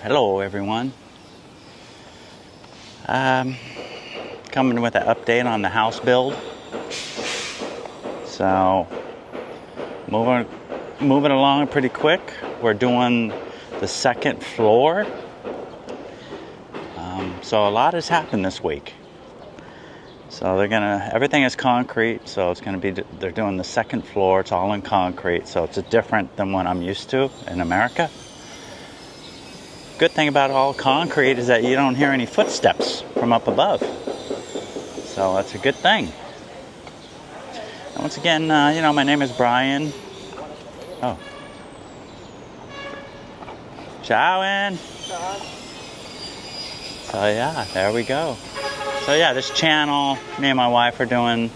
Hello everyone. Coming with an update on the house build. So moving along pretty quick. We're doing the second floor. So a lot has happened this week. So everything is concrete, so they're doing the second floor. It's all in concrete, so it's different than what I'm used to in America. Good thing about all concrete is that you don't hear any footsteps from up above. So that's a good thing. And once again, my name is Brian. Oh. Ciao. So yeah, there we go. So yeah, this channel, me and my wife are doing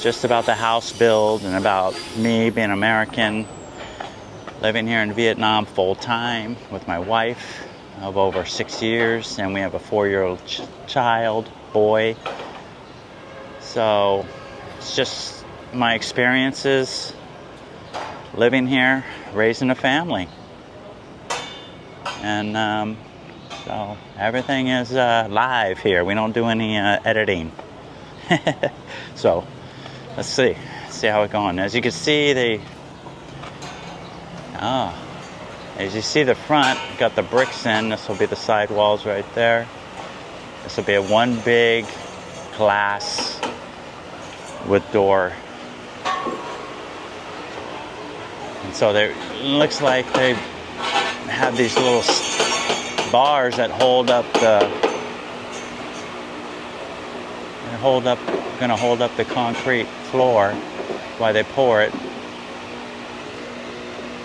just about the house build and about me being American, living here in Vietnam full time with my wife of over 6 years, and we have a 4-year-old child, boy. So it's just my experiences living here, raising a family. And so everything is live here. We don't do any editing. So let's see how it's going. As you can see, as you see the front, got the bricks in. This will be the side walls right there. This will be one big glass with door. And so it looks like they have these little bars that gonna hold up the concrete floor while they pour it.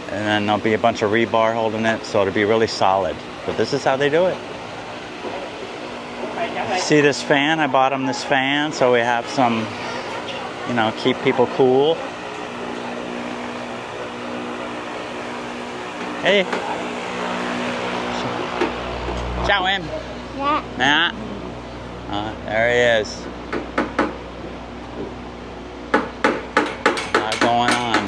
And then there'll be a bunch of rebar holding it, so it'll be really solid. But this is how they do it. See this fan? I bought them this fan, so we have some, keep people cool. Hey. Ciao, em. Yeah. There he is. A lot going on.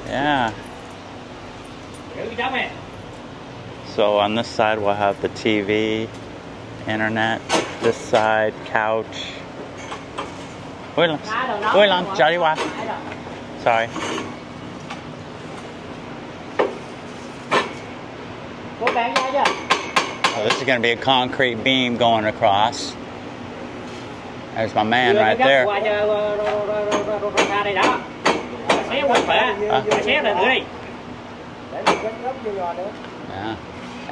Yeah. So on this side we'll have the TV, internet. This side, couch. Vui lắm, chào đi qua. Sorry. So this is going to be a concrete beam going across. There's my man right there. Yeah,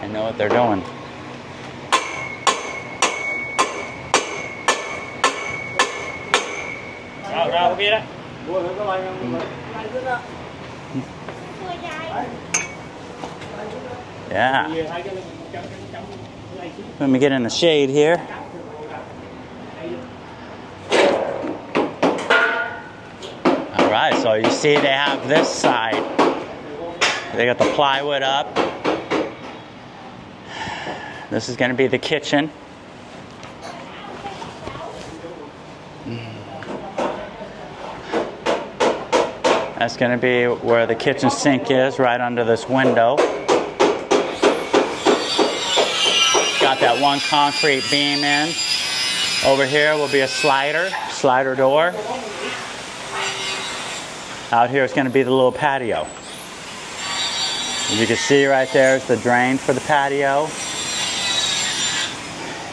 I know what they're doing. Yeah. Let me get in the shade here. Alright, so you see they have this side. They got the plywood up. This is going to be the kitchen. That's going to be where the kitchen sink is, right under this window. Got that one concrete beam in. Over here will be a slider door. Out here is going to be the little patio. As you can see right there is the drain for the patio.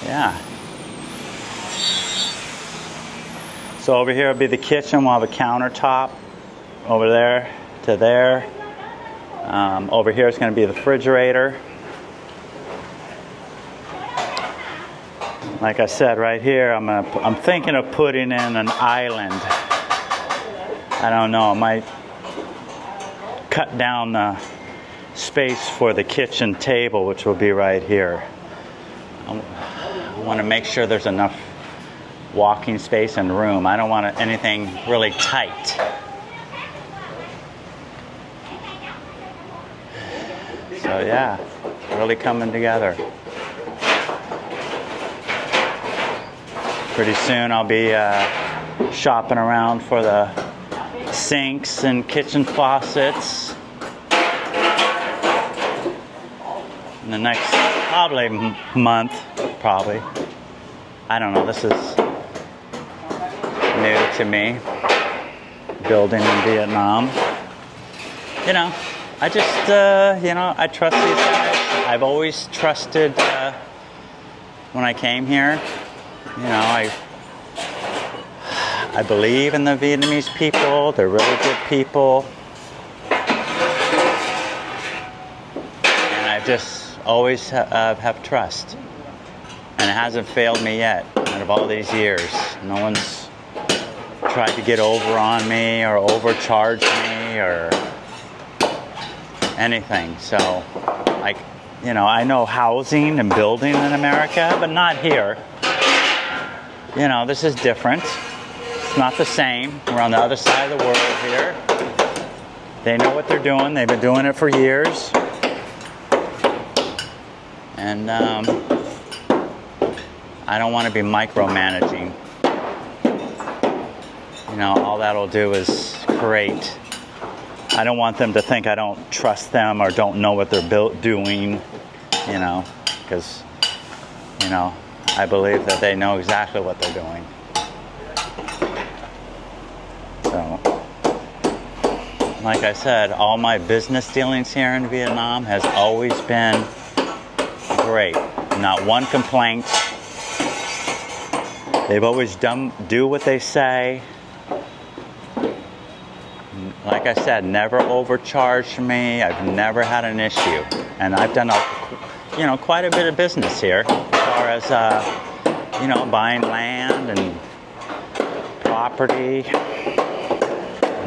Yeah. So over here will be the kitchen. We'll have a countertop. Over there to there. Over here is going to be the refrigerator. Like I said, right here, I'm thinking of putting in an island. I don't know. I might cut down the space for the kitchen table, which will be right here. I want to make sure there's enough walking space and room. I don't want anything really tight. So yeah, really coming together. Pretty soon I'll be shopping around for the sinks and kitchen faucets. In the next probably month, probably. I don't know, this is new to me, building in Vietnam. You know, I just, you know, I trust these guys. I've always trusted when I came here. You know, I believe in the Vietnamese people. They're really good people. And I just always have trust. And it hasn't failed me yet out of all these years. No one's tried to get over on me or overcharge me or anything. So, like, you know, I know housing and building in America, but not here. You know, this is different. It's not the same. We're on the other side of the world here. They know what they're doing. They've been doing it for years. And I don't want to be micromanaging. You know, all that'll do is create. I don't want them to think I don't trust them or don't know what they're doing, you know, because, you know, I believe that they know exactly what they're doing. So, like I said, all my business dealings here in Vietnam has always been great. Not one complaint. They've always do what they say. Like I said, never overcharged me. I've never had an issue. And I've done, you know, quite a bit of business here as far as, you know, buying land and property.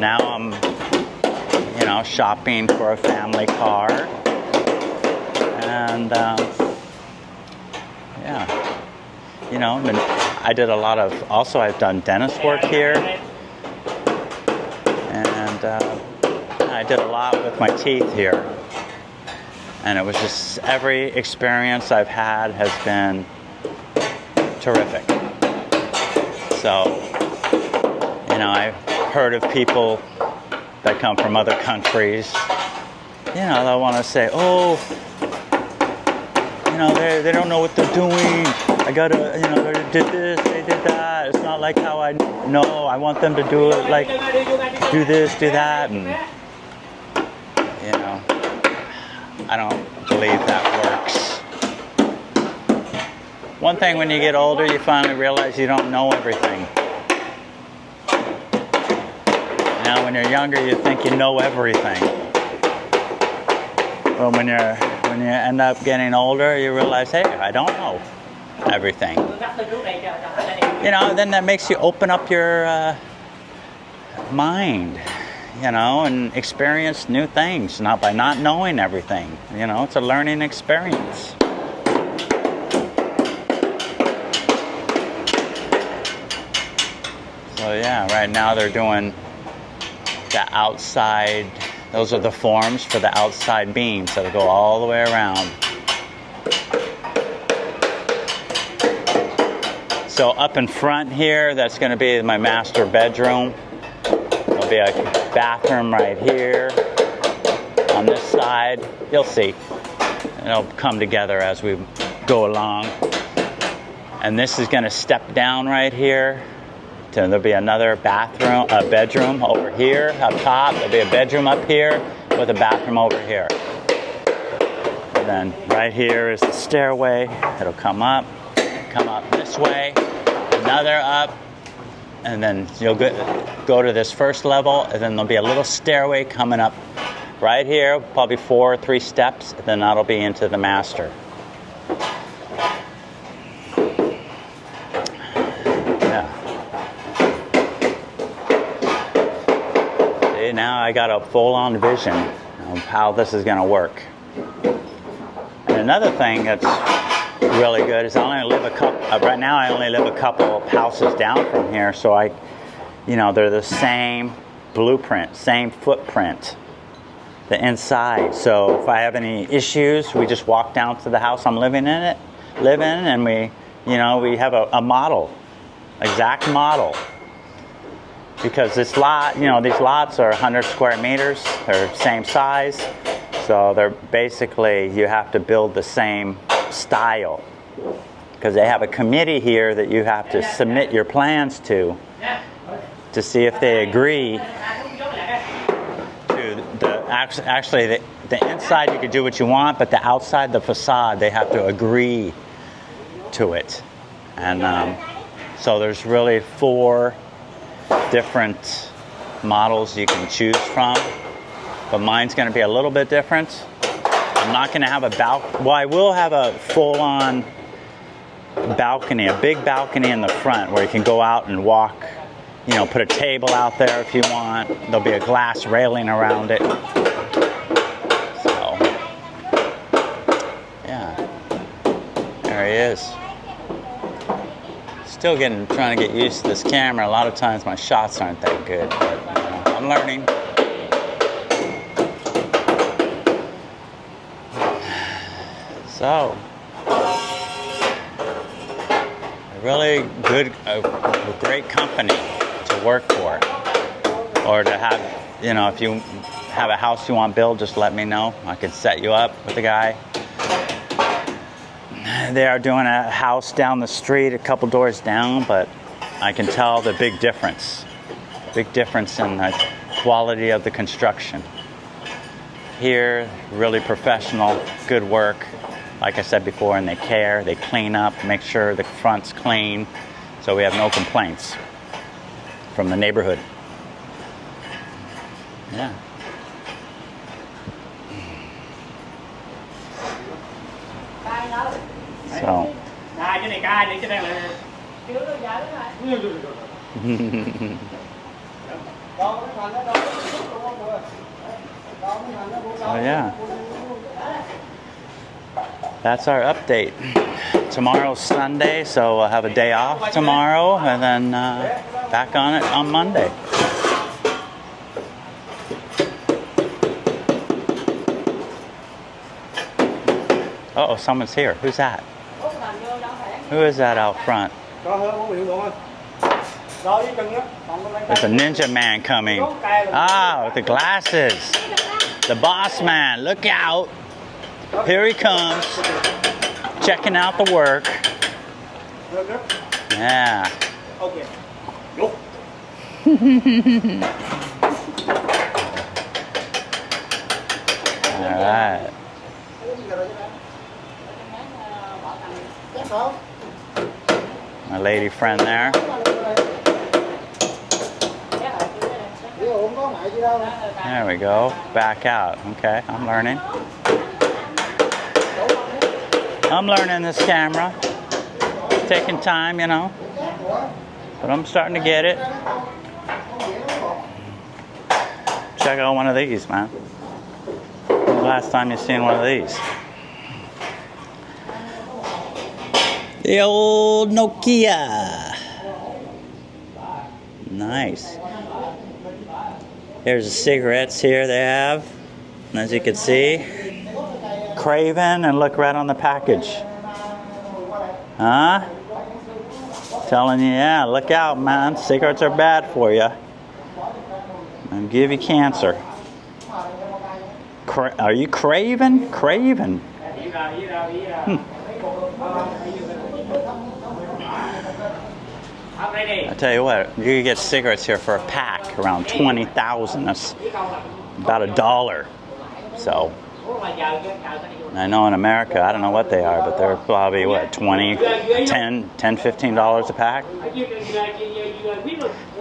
Now I'm, you know, shopping for a family car. And, yeah, you know, I did a lot of, also I've done dentist work here. And I did a lot with my teeth here. And it was just, every experience I've had has been terrific. So, you know, I've heard of people that come from other countries, you know, they'll want to say, oh, you know, they don't know what they're doing. I gotta, you know, they did this, they did that. It's not like how I know. I want them to do it like, do this, do that. And, you know, I don't believe that works. One thing, when you get older, you finally realize you don't know everything. Now, when you're younger, you think you know everything. But when you end up getting older, you realize, hey, I don't know everything. You know, then that makes you open up your mind, you know, and experience new things, not by not knowing everything. You know, it's a learning experience. So yeah, right now they're doing the outside, those are the forms for the outside beams that'll go all the way around. So up in front here, that's going to be my master bedroom. There'll be a bathroom right here. On this side, you'll see. It'll come together as we go along. And this is going to step down right here. There'll be another bathroom, a bedroom over here up top. There'll be a bedroom up here with a bathroom over here. And then right here is the stairway. It'll come up this way, another up, and then you'll go to this first level, and then there'll be a little stairway coming up right here, probably 4 or 3 steps, and then that'll be into the master. Now I got a full-on vision of how this is going to work. And another thing that's really good is I only live right now I only live a couple of houses down from here, so you know, they're the same blueprint, same footprint, the inside. So if I have any issues, we just walk down to the house I'm living in, and we have a model exact model. Because this lot, you know, these lots are 100 square meters. They're same size. So they're basically, you have to build the same style. Because they have a committee here that you have to submit your plans to see if they agree to actually the inside you can do what you want, but the outside, the facade, they have to agree to it. And so there's really 4 different models you can choose from, but mine's going to be a little bit different. I'm not going to have a well, I will have a full-on balcony, a big balcony in the front where you can go out and walk, you know, put a table out there if you want. There'll be a glass railing around it. So, yeah, there he is. Still trying to get used to this camera. A lot of times my shots aren't that good, but you know, I'm learning. So, a great company to work for, or to have, you know, if you have a house you want built, just let me know. I can set you up with a guy. They are doing a house down the street, a couple doors down, but I can tell the big difference in the quality of the construction. Here, really professional, good work. Like I said before, and they care, they clean up, make sure the front's clean, so we have no complaints from the neighborhood. Yeah. So. So yeah. That's our update. Tomorrow's Sunday, so we'll have a day off tomorrow, and then back on it on Monday. Uh-oh, someone's here. Who's that? Who is that out front? There's a ninja man coming. Ah, with the glasses. The boss man. Look out. Here he comes. Checking out the work. Yeah. All right. My lady friend there. There we go. Back out. Okay, I'm learning. I'm learning this camera. It's taking time, you know. But I'm starting to get it. Check out one of these, man. When's the last time you've seen one of these? The old Nokia. Nice. There's the cigarettes here they have. And as you can see, Craven, and look right on the package. Huh? Telling you, yeah, look out, man. Cigarettes are bad for you. And give you cancer. Are you Craven? Craven. I tell you what, you can get cigarettes here for a pack around 20,000. That's about $1. So I know in America, I don't know what they are, but they're probably what, $10, $15 a pack.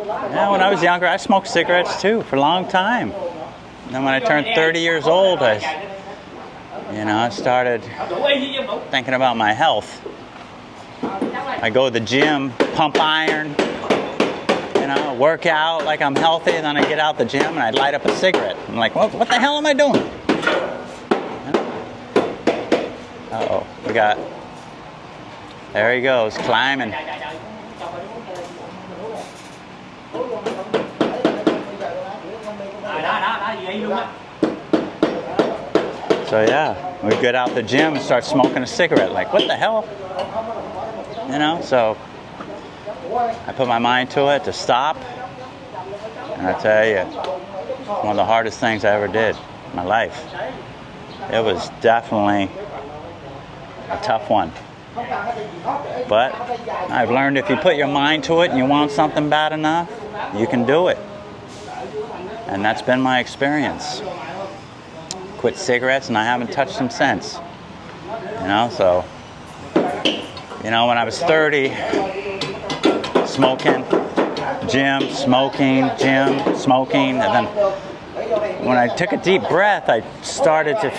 Yeah, when I was younger, I smoked cigarettes too for a long time. And then when I turned 30 years old, I started thinking about my health. I go to the gym, pump iron, work out like I'm healthy, and then I get out the gym and I light up a cigarette. I'm like, what the hell am I doing? Uh-oh, there he goes, climbing. So yeah, we get out the gym and start smoking a cigarette. Like, what the hell? So I put my mind to it to stop, and I tell you, one of the hardest things I ever did in my life. It was definitely a tough one. But I've learned if you put your mind to it and you want something bad enough, you can do it. And that's been my experience. Quit cigarettes and I haven't touched them since. You know, so, you know, when I was 30, smoking, gym, smoking, and then when I took a deep breath, I started to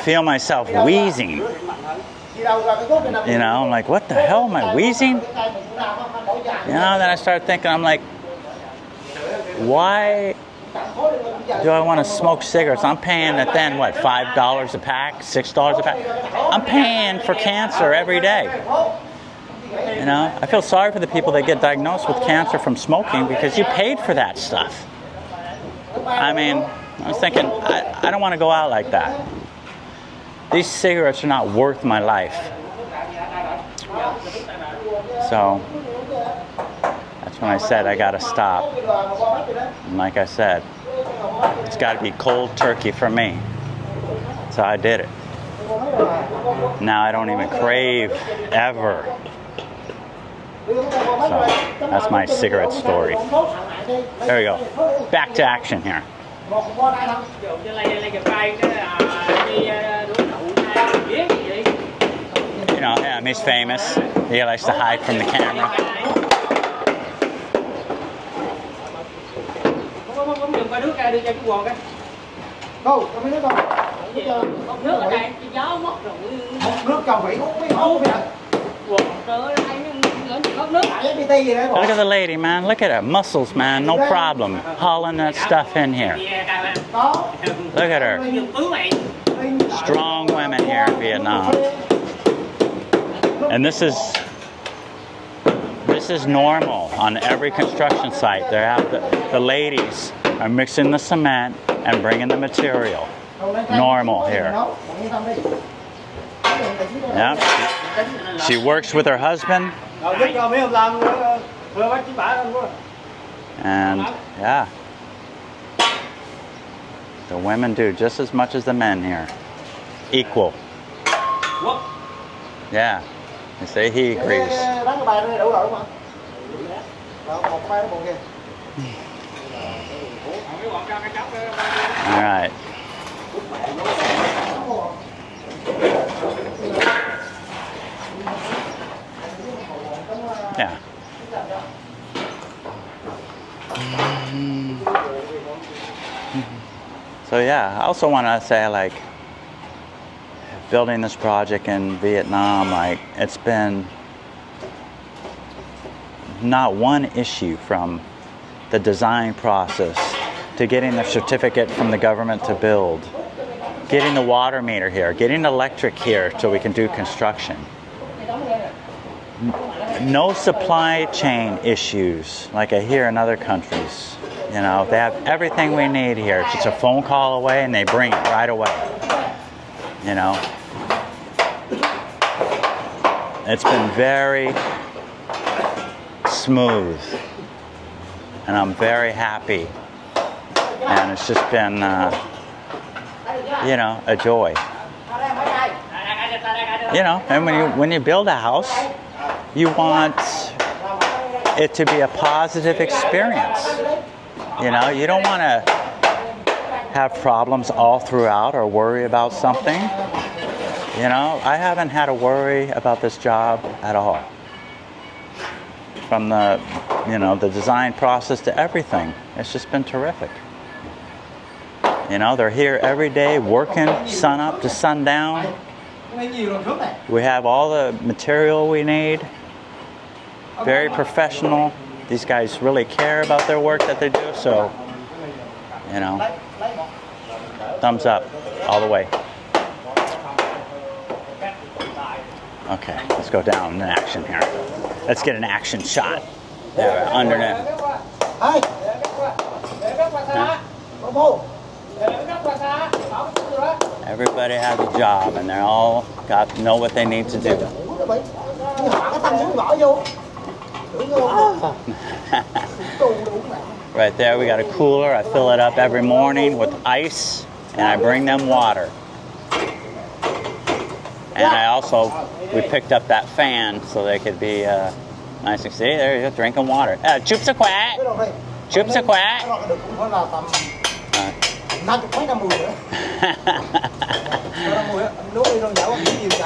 feel myself wheezing. You know, I'm like, what the hell, am I wheezing? You know, then I started thinking, I'm like, why do I want to smoke cigarettes? I'm paying it then, what, $5 a pack, $6 a pack? I'm paying for cancer every day. You know, I feel sorry for the people that get diagnosed with cancer from smoking because you paid for that stuff. I mean, I was thinking, I don't want to go out like that. These cigarettes are not worth my life. So, that's when I said I gotta stop. And like I said, it's gotta be cold turkey for me. So I did it. Now I don't even crave ever. So, that's my cigarette story. There we go. Back to action here. You know, yeah, he's famous. He likes to hide from the camera. Look at the lady, man. Look at her muscles, man. No problem. Hauling that stuff in here. Look at her. Strong women here in Vietnam. And this is normal on every construction site. They have the ladies are mixing the cement and bringing the material. Normal here. Yep. She works with her husband. And yeah, the women do just as much as the men here. Equal. Yeah. They say he agrees. All right. Yeah. So yeah, I also want to say, like, building this project in Vietnam, like, it's been not one issue from the design process to getting the certificate from the government to build, getting the water meter here, getting electric here so we can do construction. No supply chain issues like I hear in other countries. You know, they have everything we need here. It's just a phone call away and they bring it right away. You know, it's been very smooth and I'm very happy. And it's just been, you know, a joy. You know, and when you build a house, you want it to be a positive experience. You know, you don't want to have problems all throughout or worry about something. You know, I haven't had to worry about this job at all. From the, you know, the design process to everything. It's just been terrific. You know, they're here every day working sun up to sundown. We have all the material we need. Very professional. These guys really care about their work that they do, so, you know, thumbs up all the way. Okay, let's go down in action here. Let's get an action shot. There, underneath. Huh? Everybody has a job and they're all know what they need to do. Right there, we got a cooler. I fill it up every morning with ice, and I bring them water. And I also, we picked up that fan so they could be nice and see. There you go, drinking water. Chụp sức khỏe. Chụp sức khỏe.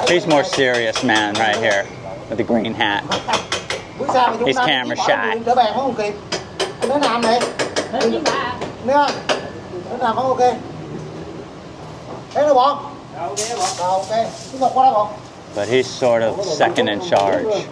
He's more serious man right here with the green hat. He's camera shy. But he's sort of second in charge.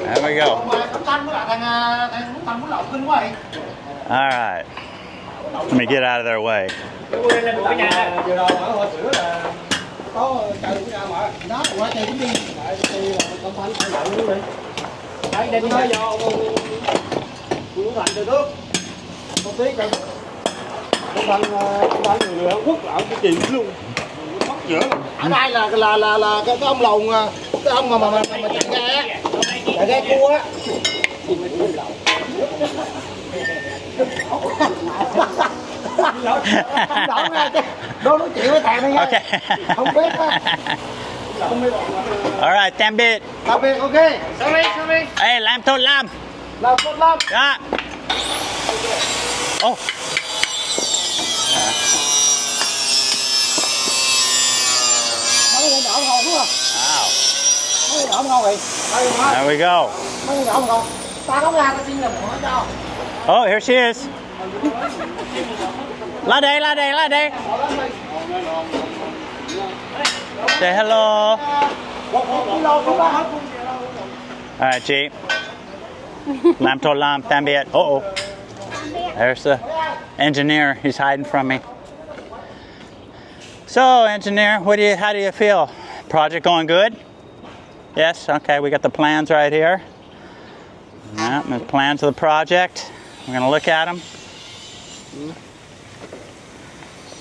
There we go. All right. Let me get out of their way. Ở đây là cái ông lồng, cái ông mà chạy ghe, chạy ghe cua á. Ông ra chứ, đố nói chuyện với thằng này nha. Không biết á. All right, tạm biệt. Tạm biệt, ok. Sorry. Hey, làm tốt lắm. Làm tốt lắm. Yeah. Oh. Mấy người nhỏ ngon đúng không? Wow. Mấy người nhỏ ngon vậy. There we go. Mấy người nhỏ ngon. Ta không ra, ta xin làm hỏi cho. Oh, here she is. La đây. Say hello. All right, chị. Làm tốt lắm, tạm biệt. Uh-oh. There's the engineer. He's hiding from me. So, engineer, how do you feel? Project going good? Yes? Okay, we got the plans right here. Yeah, the plans of the project. We're going to look at them.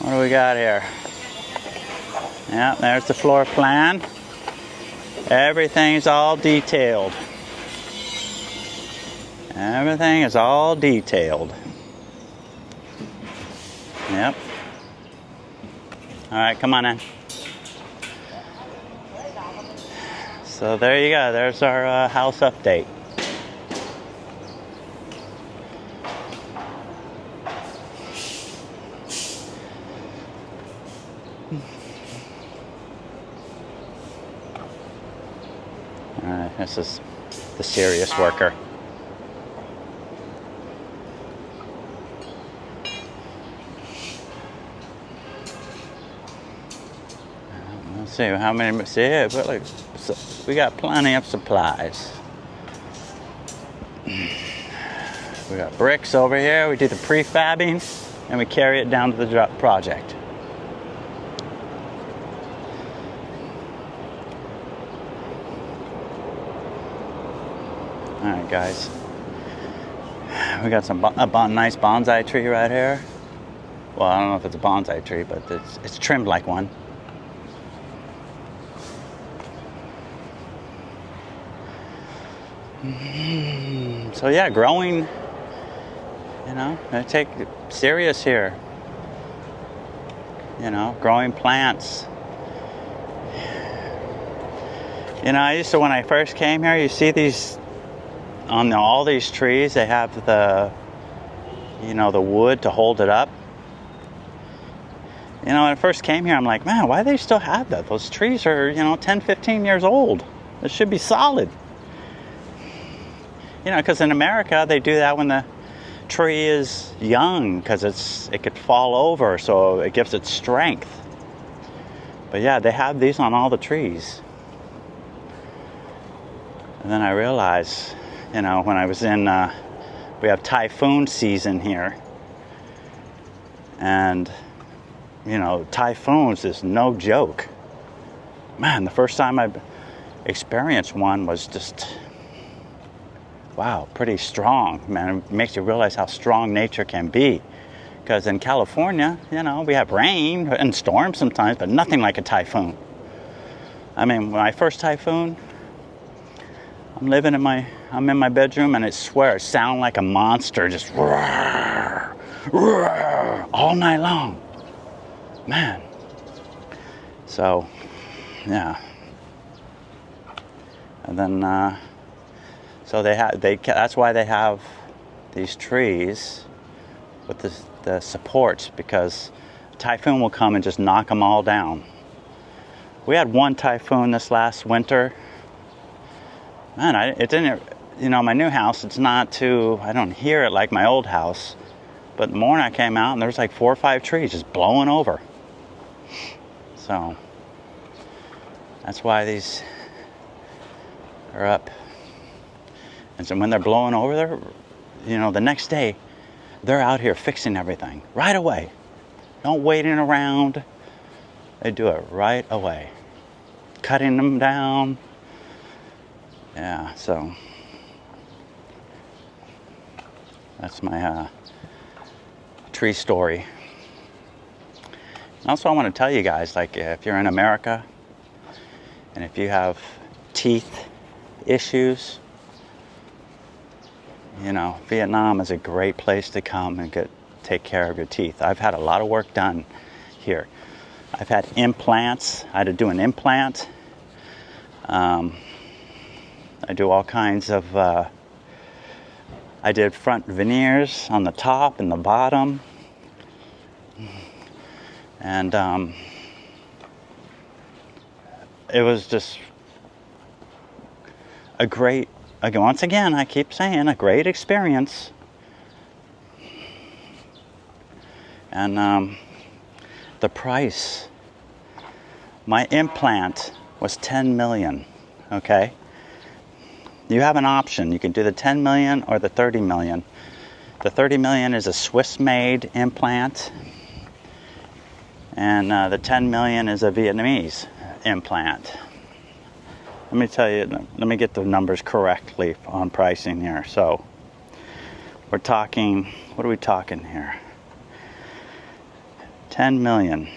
What do we got here? Yeah, there's the floor plan. Everything's all detailed. Everything is all detailed. Yep. All right, come on in. So there you go. There's our house update. All right, this is the serious worker. Let's see how many. See, but like, we got plenty of supplies. We got bricks over here. We do the prefabbing, and we carry it down to the project. All right, guys. We got a nice bonsai tree right here. Well, I don't know if it's a bonsai tree, but it's trimmed like one. So yeah, growing, you know, I take it serious here. You know, growing plants. You know, I used to, when I first came here, you see these, on all these trees, they have the, you know, the wood to hold it up. You know, when I first came here, I'm like, man, why do they still have that? Those trees are, you know, 10, 15 years old. It should be solid. You know, because in America, they do that when the tree is young, because it could fall over, so it gives it strength. But yeah, they have these on all the trees. And then I realized, you know, when I was in, we have typhoon season here. And, you know, typhoons is no joke. Man, the first time I experienced one was just wow, pretty strong, man. It makes you realize how strong nature can be. Because in California, you know, we have rain and storms sometimes, but nothing like a typhoon. I mean, my first typhoon, I'm in my bedroom, and I swear it sounded like a monster, just roar, roar, all night long. Man. So, yeah. And then, so that's why they have these trees with the supports, because a typhoon will come and just knock them all down. We had one typhoon this last winter. Man, it didn't, you know, my new house, it's not too, I don't hear it like my old house. But in the morning I came out and there was like 4 or 5 trees just blowing over. So, that's why these are up. And so when they're blowing over there, you know, the next day, they're out here fixing everything right away. Don't waiting around. They do it right away. Cutting them down. Yeah, so that's my tree story. Also, I want to tell you guys, like, if you're in America and if you have teeth issues, you know, Vietnam is a great place to come and take care of your teeth. I've had a lot of work done here. I've had implants. I had to do an implant. I do all kinds of, I did front veneers on the top and the bottom. And it was just a great, once again, I keep saying, a great experience. And the price, my implant was 10 million, okay? You have an option. You can do the 10 million or the 30 million. The 30 million is a Swiss-made implant, and the 10 million is a Vietnamese implant. Let me tell you, let me get the numbers correctly on pricing here. So, we're talking, what are we talking here? 10 million.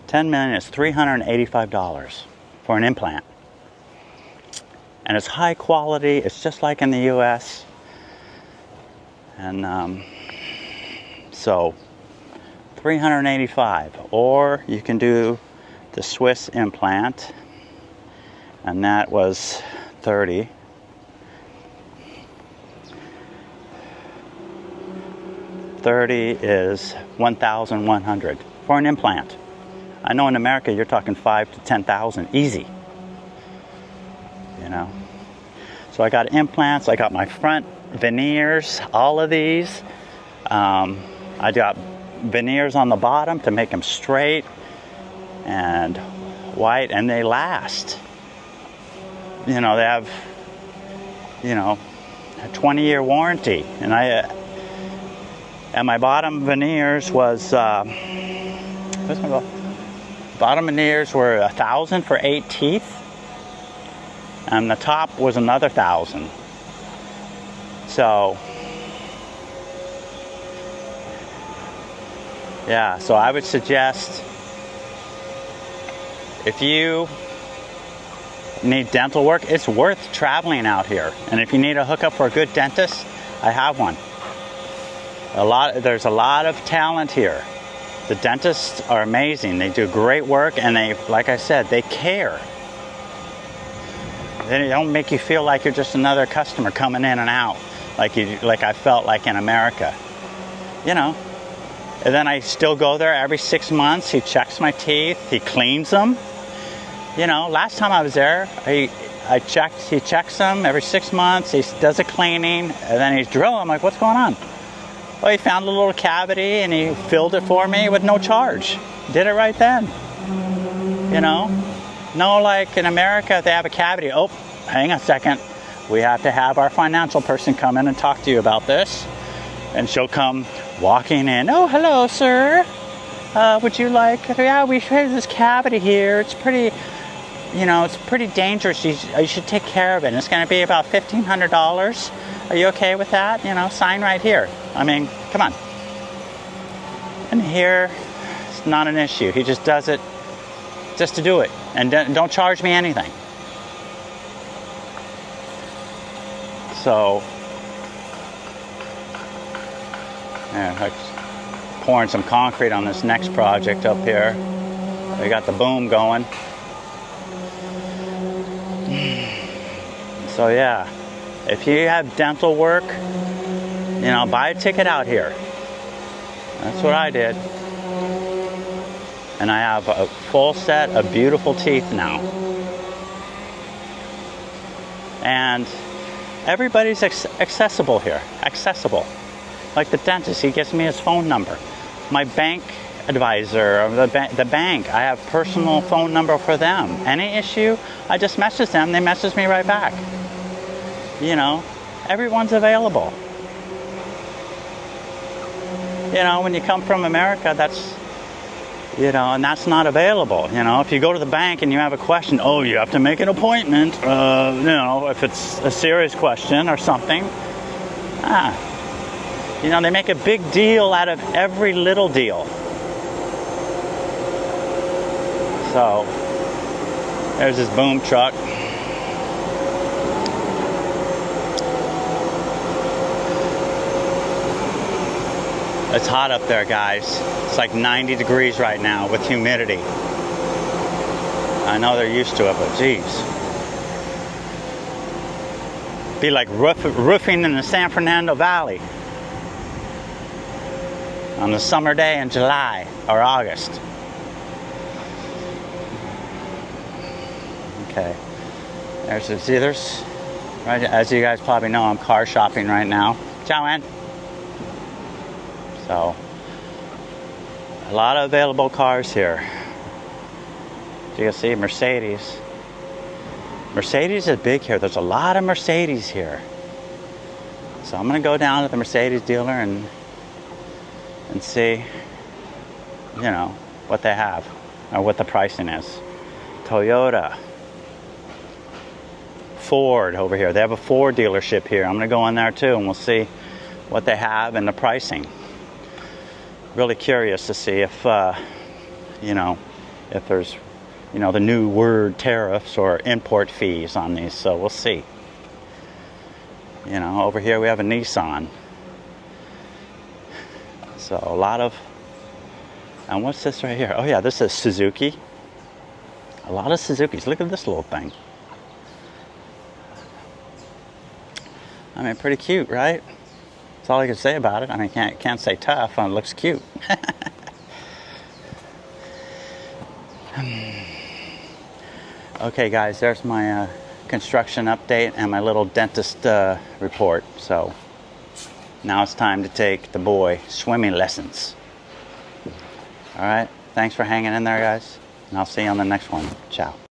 10 million is $385 for an implant. And it's high quality. It's just like in the US. And so $385. Or you can do the Swiss implant, and that was $30. $30 is $1,100 for an implant. I know in America you're talking $5,000 to $10,000 easy. You know, so I got implants. I got my front veneers. All of these. I got veneers on the bottom to make them straight and white, and they last. You know, they have, you know, a 20-year warranty, and my bottom veneers was bottom veneers were $1,000 for 8 teeth. And the top was another $1,000. So, yeah, so I would suggest, if you need dental work, it's worth traveling out here. And if you need a hookup for a good dentist, I have one. There's a lot of talent here. The dentists are amazing. They do great work, and they, like I said, they care. They don't make you feel like you're just another customer coming in and out, like I felt like in America. You know. And then I still go there every 6 months. He checks my teeth. He cleans them. You know, last time I was there, he checks them every 6 months. He does a cleaning, and then he's drilling. I'm like, what's going on? Well, he found a little cavity, and he filled it for me with no charge. Did it right then. You know? No, like in America, if they have a cavity, oh, hang on a second. We have to have our financial person come in and talk to you about this. And she'll come walking in. Oh, hello, sir. Would you like, yeah, we have this cavity here. It's pretty, you know, it's pretty dangerous. You should take care of it. And it's going to be about $1,500. Are you okay with that? You know, sign right here. I mean, come on. And here, it's not an issue. He just does it just to do it. And don't charge me anything. So, yeah, like pouring some concrete on this next project up here. We got the boom going. So yeah, if you have dental work, you know, buy a ticket out here. That's what I did. And I have a full set of beautiful teeth now. And everybody's accessible here. Accessible. Like the dentist, he gives me his phone number. My bank advisor, the bank, I have personal phone number for them. Any issue, I just message them, they message me right back. You know, everyone's available. You know, when you come from America, that's, you know, and that's not available. You know, if you go to the bank and you have a question, oh, you have to make an appointment, you know, if it's a serious question or something. You know, they make a big deal out of every little deal. So, there's this boom truck. It's hot up there, guys. It's like 90 degrees right now with humidity. I know they're used to it, but geez. Be like roofing in the San Fernando Valley on a summer day in July or August. Okay. There's the Zethers. Right, as you guys probably know, I'm car shopping right now. Ciao, Ann. So, a lot of available cars here. You can see Mercedes. Mercedes is big here. There's a lot of Mercedes here. So I'm going to go down to the Mercedes dealer and see, you know, what they have or what the pricing is. Toyota. Ford over here. They have a Ford dealership here. I'm going to go in there too and we'll see what they have and the pricing. Really curious to see if, you know, if there's, you know, the new word tariffs or import fees on these. So we'll see. You know, over here we have a Nissan. So a lot of, and what's this right here? Oh yeah, this is Suzuki. A lot of Suzukis. Look at this little thing. I mean, pretty cute, right? That's all I can say about it. I mean, can't say tough. It looks cute. Okay, guys, there's my construction update and my little dentist report. So now it's time to take the boy swimming lessons. All right. Thanks for hanging in there, guys. And I'll see you on the next one. Ciao.